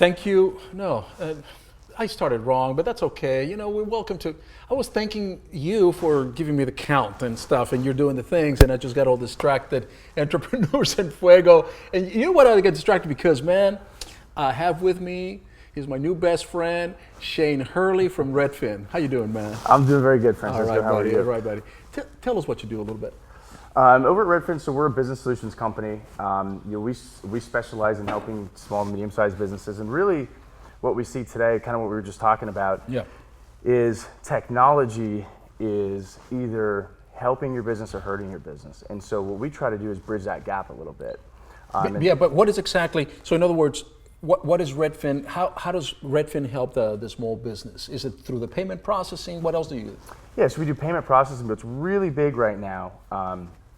Thank you. No, I started wrong, but that's okay. We're welcome to. I was thanking you for giving me the count and stuff, and you're doing the things, and I just got all distracted. Entrepreneurs and Fuego. And you know what? I get distracted because, man, I have with me, he's my new best friend, Shane Hurley from RedFynn. How you doing, man? I'm doing very good, Francisco. All right, How buddy. are you? All right, buddy. Tell us what you do a little bit. Over at RedFynn, so we're a business solutions company. We specialize in helping small and medium-sized businesses, and really what we see today, kind of what we were just talking about, is technology is either helping your business or hurting your business. And so what we try to do is bridge that gap a little bit. But what is exactly, so in other words, what is RedFynn, how does RedFynn help the small business? Is it through the payment processing? What else do you do? Yes, we do payment processing, but what's really big right now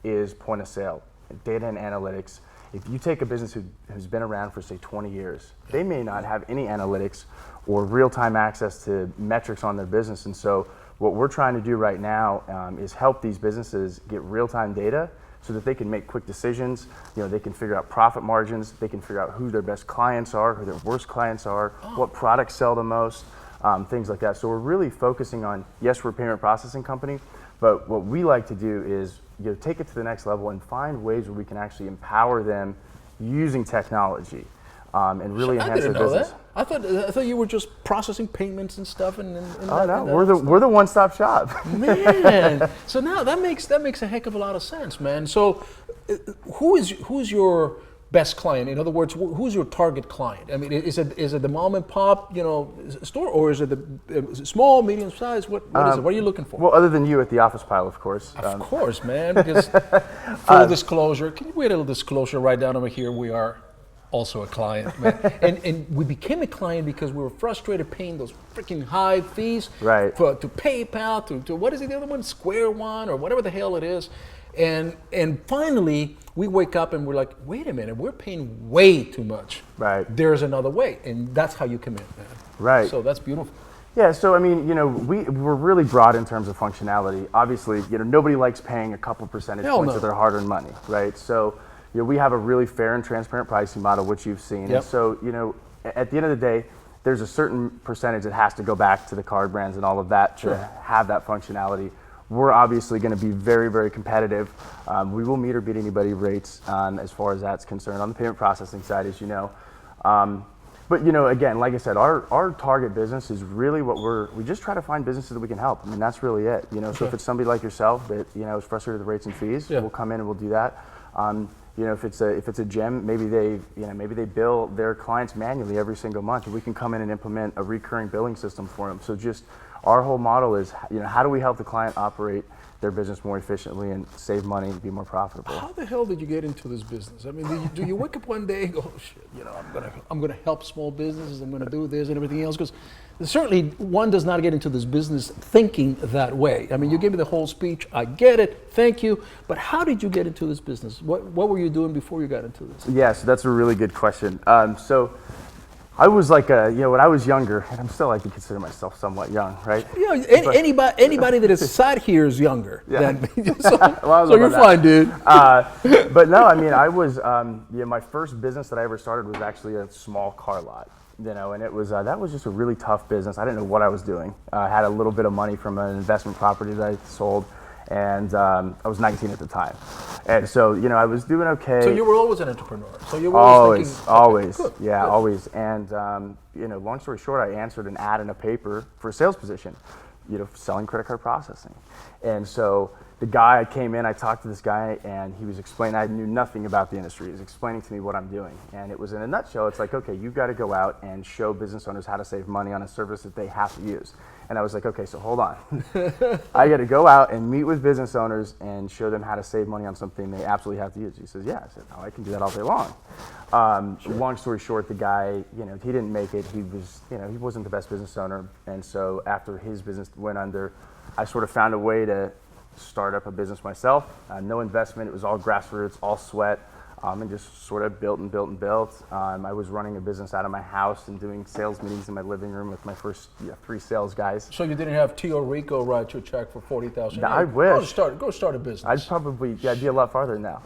is point of sale, data and analytics. If you take a business who's been around for say 20 years, they may not have any analytics or real-time access to metrics on their business. And so what we're trying to do right now is help these businesses get real-time data so that they can make quick decisions. They can figure out profit margins, they can figure out who their best clients are, who their worst clients are, what products sell the most, things like that. So we're really focusing on, yes, we're a payment processing company, but what we like to do is take it to the next level and find ways where we can actually empower them using technology and really enhance their business. That. I thought you were just processing payments and stuff. We're the one-stop shop. Man, so now that makes a heck of a lot of sense, man. So, who's your best client? In other words, who's your target client? I mean, is it the mom and pop, store, or is it the small, medium size? What is it? What are you looking for? Well, other than you at the office pile, of course. Of course, man. Because full disclosure, can you wait a little disclosure right down over here? We are also a client, man. and we became a client because we were frustrated paying those freaking high fees, right? To PayPal, to what is it, the other one, Square One, or whatever the hell it is. And finally, we wake up and we're like, wait a minute, we're paying way too much. Right. There's another way, and that's how you come in, man. Right. So that's beautiful. Yeah, so I mean, we're really broad in terms of functionality. Obviously, nobody likes paying a couple percentage points of their hard-earned money, right? So, we have a really fair and transparent pricing model, which you've seen. Yep. And so, at the end of the day, there's a certain percentage that has to go back to the card brands and all of that to have that functionality. We're obviously going to be very, very competitive. We will meet or beat anybody rates as far as that's concerned on the payment processing side, as you know. But again, like I said, our target business is really what we just try to find businesses that we can help. I mean, that's really it. So if it's somebody like yourself that is frustrated with the rates and fees, we'll come in and we'll do that. If it's a gym, maybe they bill their clients manually every single month, and we can come in and implement a recurring billing system for them. So just our whole model is, how do we help the client operate their business more efficiently and save money and be more profitable? How the hell did you get into this business? I mean, do you wake up one day and go, oh, shit, I'm gonna help small businesses, I'm gonna do this and everything else? Because certainly one does not get into this business thinking that way. I mean, you gave me the whole speech, I get it, thank you, but how did you get into this business? What were you doing before you got into this? Yes, that's a really good question. So I was like, when I was younger, and I'm still like to consider myself somewhat young, right? Anybody that is sat here is younger than me. So, well, so you're fine, dude. But no, I mean, I was, my first business that I ever started was actually a small car lot, and it was, that was just a really tough business. I didn't know what I was doing. I had a little bit of money from an investment property that I sold, and I was 19 at the time. And so, I was doing okay. So you were always an entrepreneur. So you were always thinking, always, good, yeah, good. Always. And, long story short, I answered an ad in a paper for a sales position, selling credit card processing. And so the guy, I came in, I talked to this guy, and he was explaining, I knew nothing about the industry. He was explaining to me what I'm doing. And it was in a nutshell, it's like, okay, you've got to go out and show business owners how to save money on a service that they have to use. And I was like, okay, so hold on. I got to go out and meet with business owners and show them how to save money on something they absolutely have to use. He says, yeah. I said, oh, I can do that all day long. Long story short, the guy, he didn't make it. He was, he wasn't the best business owner. And so after his business went under, I sort of found a way to start up a business myself. No investment. It was all grassroots, all sweat. And just sort of built and built and built. I was running a business out of my house and doing sales meetings in my living room with my first 3 sales guys. So you didn't have Tio Rico write you a check for $40,000? I wish. Go start a business. I'd probably be a lot farther now.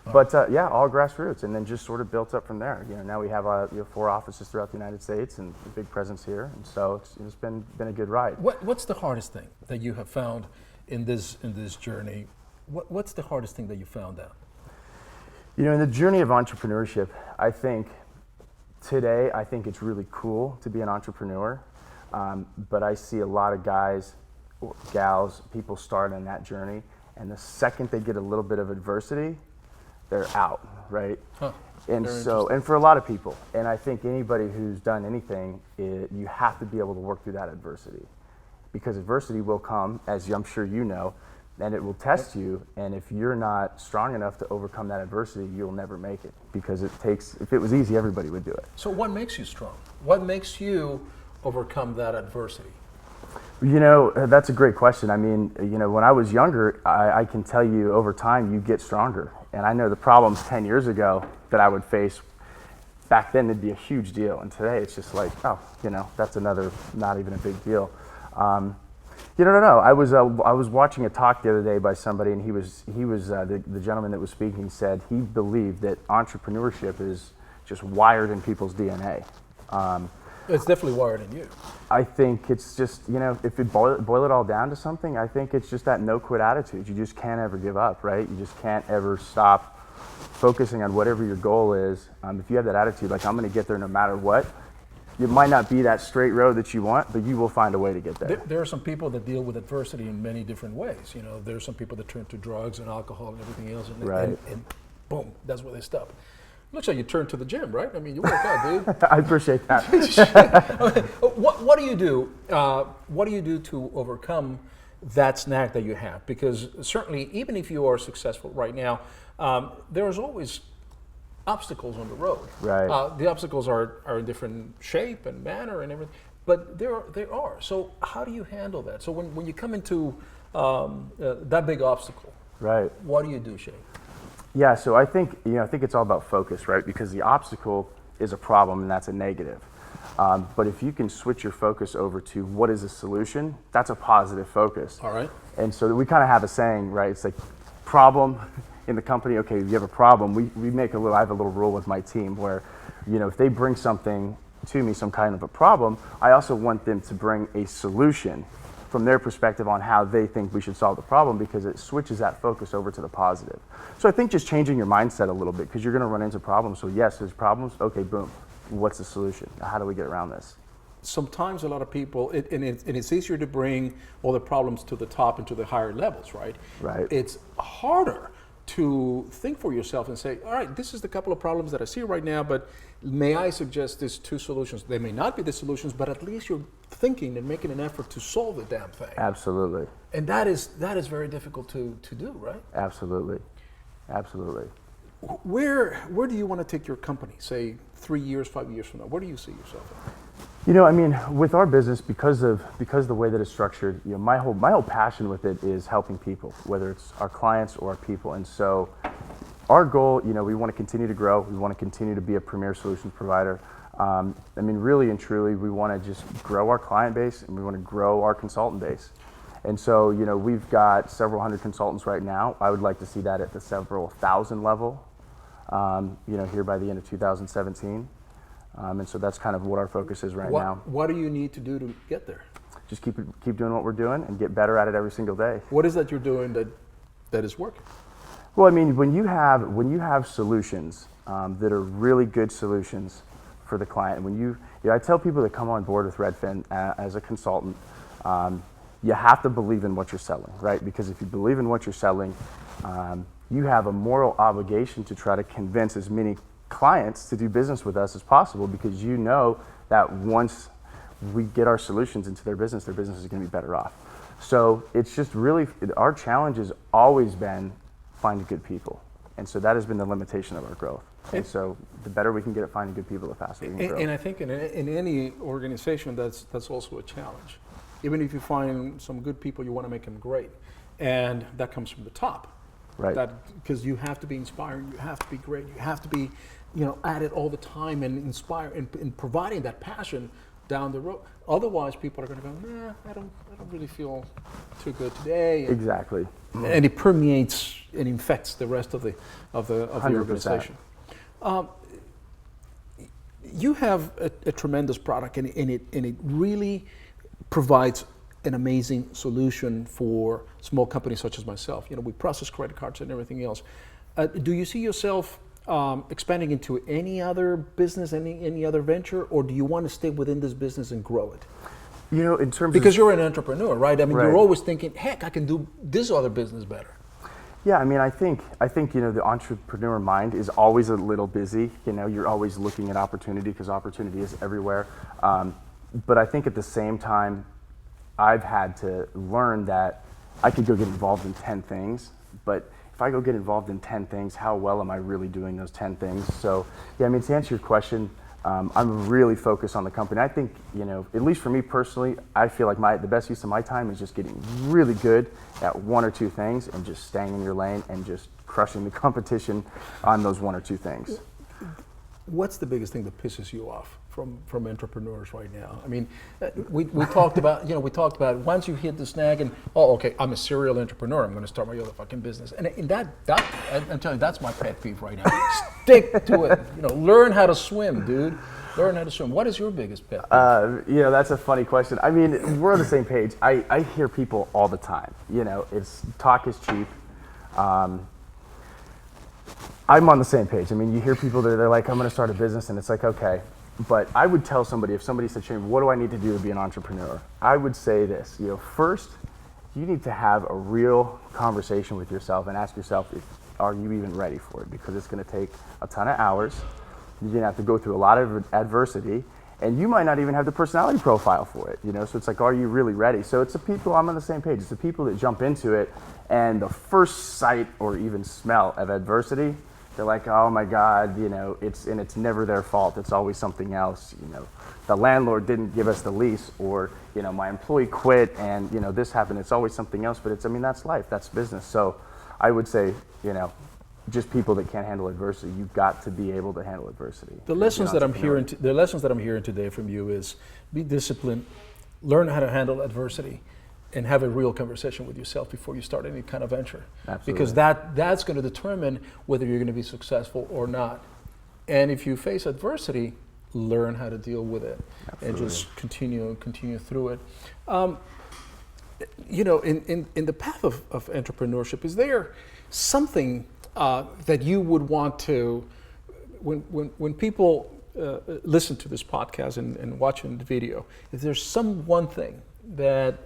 But yeah, all grassroots, and then just sort of built up from there. Now we have 4 offices throughout the United States and a big presence here, and so it's been a good ride. What's the hardest thing that you have found in this journey? What's the hardest thing that you found out? In the journey of entrepreneurship, I think today it's really cool to be an entrepreneur, but I see a lot of guys, or gals, people start on that journey, and the second they get a little bit of adversity, they're out, right? Huh. And for a lot of people, and I think anybody who's done anything, you have to be able to work through that adversity, because adversity will come, as I'm sure you know, and it will test you, and if you're not strong enough to overcome that adversity, you'll never make it, because if it was easy, everybody would do it. So what makes you strong? What makes you overcome that adversity? That's a great question. I mean, when I was younger, I can tell you over time you get stronger. And I know the problems 10 years ago that I would face, back then it'd be a huge deal. And today it's just like, that's another, not even a big deal. No. I was watching a talk the other day by somebody, and he was the gentleman that was speaking said he believed that entrepreneurship is just wired in people's DNA. It's definitely wired in you. I think it's just, if you boil it all down to something, I think it's just that no-quit attitude. You just can't ever give up, right? You just can't ever stop focusing on whatever your goal is. If you have that attitude, like, I'm going to get there no matter what, it might not be that straight road that you want, but you will find a way to get there. There are some people that deal with adversity in many different ways. There are some people that turn to drugs and alcohol and everything else, and boom, that's where they stop. Looks like you turned to the gym, right? I mean, you work out, dude. I appreciate that. What do you do? What do you do to overcome that snag that you have? Because certainly, even if you are successful right now, there's always obstacles on the road. Right. The obstacles are in different shape and manner and everything, but there are. So how do you handle that? So when you come into that big obstacle, right? What do you do, Shane? Yeah, so I think it's all about focus, right? Because the obstacle is a problem, and that's a negative. But if you can switch your focus over to what is the solution, that's a positive focus. All right. And so we kind of have a saying, right? It's like, problem in the company. Okay, if you have a problem, I have a little rule with my team where, if they bring something to me, some kind of a problem, I also want them to bring a solution from their perspective on how they think we should solve the problem, because it switches that focus over to the positive. So I think just changing your mindset a little bit, because you're going to run into problems. So yes, there's problems. Okay, boom. What's the solution? How do we get around this? Sometimes a lot of people, and it's easier to bring all the problems to the top and to the higher levels, right? Right. It's harder to think for yourself and say, all right, this is the couple of problems that I see right now, but may I suggest these 2 solutions? They may not be the solutions, but at least you're thinking and making an effort to solve the damn thing. Absolutely. And that is very difficult to do, right? Absolutely. Where do you want to take your company, say 3 years, 5 years from now? Where do you see yourself at? With our business, because of the way that it's structured, my whole passion with it is helping people, whether it's our clients or our people. And so our goal, we want to continue to grow. We want to continue to be a premier solutions provider. Really and truly, we want to just grow our client base, and we want to grow our consultant base. And so, we've got several hundred consultants right now. I would like to see that at the several thousand level, here by the end of 2017. And so that's kind of what our focus is right now. What do you need to do to get there? Just keep doing what we're doing and get better at it every single day. What is that you're doing that is working? Well, when you have solutions that are really good solutions for the client, I tell people that come on board with RedFynn as a consultant, you have to believe in what you're selling, right? Because if you believe in what you're selling, you have a moral obligation to try to convince as many clients to do business with us as possible, because you know that once we get our solutions into their business is going to be better off. So it's just really, our challenge has always been finding good people. And so that has been the limitation of our growth. And so the better we can get at finding good people, the faster we can grow. And I think in any organization, that's also a challenge. Even if you find some good people, you want to make them great. And that comes from the top. Right. Because you have to be inspiring, you have to be great, you have to be at it all the time and inspire and providing that passion down the road. Otherwise, people are going to go, nah, I don't really feel too good today. Exactly. And it permeates and infects the rest of the 100%. organization. You have a tremendous product, and it really provides an amazing solution for small companies such as myself. You know, we process credit cards and everything else. Do you see yourself expanding into any other business, any other venture, or do you want to stay within this business and grow it? You know, in terms Because of, you're an entrepreneur, right? I mean, Right. you're always thinking, heck, I can do this other business better. yeah, I mean, I think you know, the entrepreneur mind is always a little busy. You know, you're always looking at opportunity because opportunity is everywhere. But I think at the same time, I've had to learn that I could go get involved in 10 things, but if I go get involved in 10 things, how well am I really doing those 10 things? So, yeah, I mean, to answer your question, I'm really focused on the company. I think, you know, at least for me personally, I feel like the best use of my time is just getting really good at one or two things and just staying in your lane and just crushing the competition on those one or two things. What's the biggest thing that pisses you off from entrepreneurs right now? I mean, we talked about, once you hit the snag and, oh, okay, I'm a serial entrepreneur, I'm going to start my other fucking business. And that I'm telling you, that's my pet peeve right now. Stick to it. You know, learn how to swim, dude. Learn how to swim. What is your biggest pet peeve? You know, that's a funny question. I mean, we're on the same page. I hear people all the time. You know, talk is cheap. I'm on the same page. I mean, you hear people that they're like, I'm going to start a business, and it's like, okay. But I would tell somebody, if somebody said, Shane, what do I need to do to be an entrepreneur? I would say this, you know, first, you need to have a real conversation with yourself and ask yourself, are you even ready for it? Because it's going to take a ton of hours. You're going to have to go through a lot of adversity, and you might not even have the personality profile for it, you know? So it's like, are you really ready? So it's the people, I'm on the same page. It's the people that jump into it, and the first sight or even smell of adversity, they're like, oh my God, you know, it's never their fault. It's always something else. You know, the landlord didn't give us the lease, or, you know, my employee quit and, you know, this happened. It's always something else, but I mean, that's life, that's business. So I would say, you know, just people that can't handle adversity, you've got to be able to handle adversity. The lessons that I'm hearing today from you is be disciplined, learn how to handle adversity, and have a real conversation with yourself before you start any kind of venture. Absolutely. Because that's going to determine whether you're going to be successful or not. And if you face adversity, learn how to deal with it. Absolutely. And just continue through it. You know, in the path of entrepreneurship, is there something that you would want to, when people listen to this podcast and watching the video, if there's some one thing that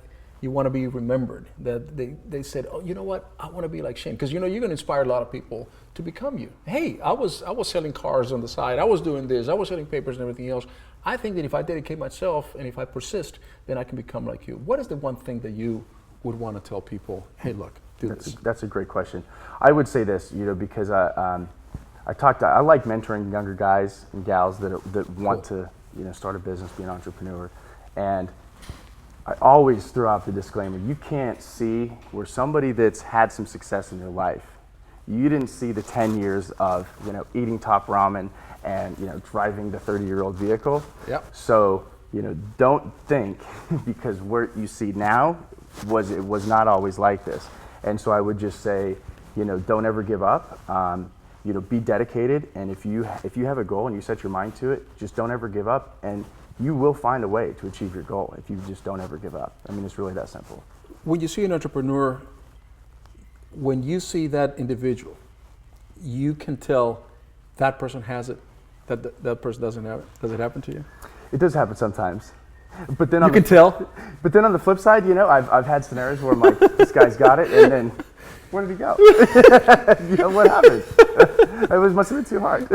you want to be remembered, that they said, oh, you know what, I want to be like Shane, because you know you're going to inspire a lot of people to become you. Hey, I was selling cars on the side, I was doing this, I was selling papers and everything else. I think that if I dedicate myself and if I persist, then I can become like you. What is the one thing that you would want to tell people? Hey, look, do this. That's a great question. I would say this, you know, because I like mentoring younger guys and gals that want to, you know, start a business, be an entrepreneur, and I always throw out the disclaimer, you can't see where somebody that's had some success in their life, you didn't see the 10 years of, you know, eating top ramen and, you know, driving the 30-year-old vehicle. Yep. So, you know, don't think because what you see now was not always like this. And so I would just say, you know, don't ever give up. You know, be dedicated, and if you have a goal and you set your mind to it, just don't ever give up, and you will find a way to achieve your goal if you just don't ever give up. I mean, it's really that simple. When you see an entrepreneur, when you see that individual, you can tell that person has it, that person doesn't have it. Does it happen to you? It does happen sometimes. But then you can tell. But then on the flip side, you know, I've had scenarios where I'm like, this guy's got it, and then where did he go? You know, what happened? It must have been too hard.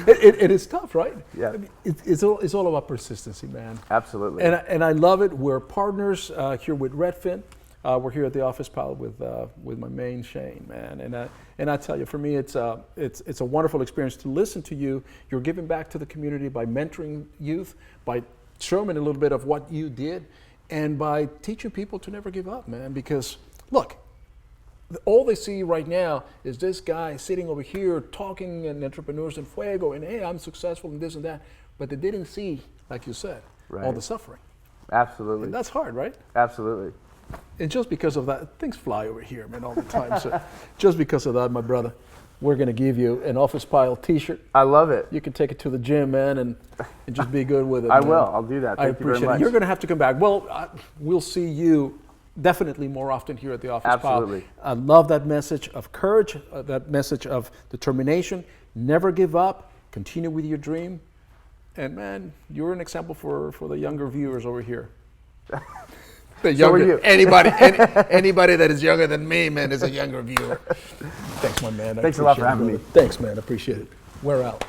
It is tough, right? Yeah. I mean, it's all about persistency, man. Absolutely. And I love it. We're partners here with RedFynn. We're here at the office pal with my main Shane, man. And I tell you, for me, it's a wonderful experience to listen to you. You're giving back to the community by mentoring youth, by showing them a little bit of what you did, and by teaching people to never give up, man. Because look, all they see right now is this guy sitting over here talking and entrepreneurs and Fuego and hey, I'm successful and this and that. but they didn't see, like you said, all Right. the suffering. Absolutely. And that's hard, right? Absolutely. And just because of that, things fly over here, man, all the time. So just because of that, my brother, we're going to give you an Office Pile t-shirt. I love it. You can take it to the gym, man, and just be good with it. I man. will. I'll do that. I Thank you very appreciate much. it. You're going to have to come back. Well, we'll see you definitely more often here at the Office Absolutely. Pile. I love that message of courage, that message of determination. Never give up. Continue with your dream. And man, you're an example for the younger viewers over here. The So are younger, you. anybody that is younger than me, man, is a younger viewer. Thanks, my man. I Thanks a lot for appreciate it, having me. brother. Thanks, man. Appreciate it. We're out.